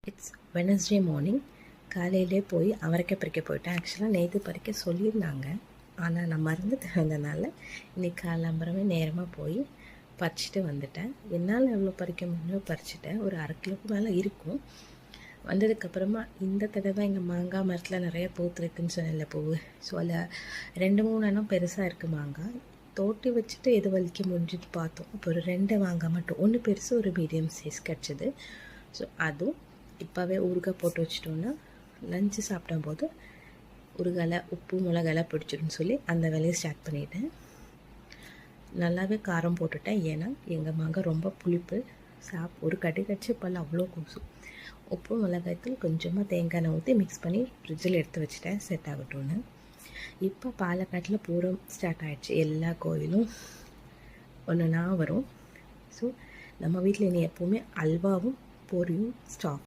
It's Wednesday morning. காலையிலே போய் அவரைக்காய் பறிக்க போயிட்டேன். ஆக்சுவலாக நேற்று பறிக்க சொல்லியிருந்தாங்க, ஆனால் நான் மறந்து தந்ததுனால இன்றைக்கி காலம்பரமே நேரமாக போய் பறிச்சுட்டு வந்துட்டேன். என்னால் எவ்வளோ பறிக்க முடியுமோ பறிச்சுட்டேன். ஒரு 1/2 கிலோக்கு மேலே இருக்கும். வந்ததுக்கப்புறமா இந்த தடவை எங்கள் மாங்காய் மரத்தில் நிறைய பூத்துருக்குன்னு சொன்னேன்ல பூவு. ஸோ அதில் 2-3 எண்ணம் பெருசாக இருக்குது மாங்காய். தோட்டி வச்சுட்டு எது வலிக்க முடிஞ்சுட்டு பார்த்தோம். இப்போ ஒரு 2 மாங்காய் மட்டும், ஒன்று பெருசு ஒரு மீடியம் சைஸ் கிடச்சிது. ஸோ அதுவும் இப்போவே ஊறுகாய் போட்டு வச்சிட்டோன்னா லஞ்சு சாப்பிடும்போது ஊறுகாயில் உப்பு மிளகாயெல்லாம் பிடிச்சிடுன்னு சொல்லி அந்த வேலையை ஸ்டார்ட் பண்ணிவிட்டேன். நல்லாவே காரம் போட்டுட்டேன். ஏன்னா எங்கள் மாங்காய் ரொம்ப புளிப்பு. ஒரு கடி கடிச்சு பல்ல அவ்வளோ கூசும். உப்பு மிளகாய்த்தூள் கொஞ்சமாக தேங்காய் எண்ணெய் ஊற்றி மிக்ஸ் பண்ணி ஃப்ரிட்ஜில் எடுத்து வச்சுட்டேன் செட் ஆகட்டும்னு. இப்போ பாலக்காட்டில் பூரம் ஸ்டார்ட் ஆகிடுச்சு. எல்லா கோயிலும் ஒன்றுனா வரும். ஸோ நம்ம வீட்டில் இனி எப்போவுமே அல்வாவும் பொரியும் ஸ்டாக்.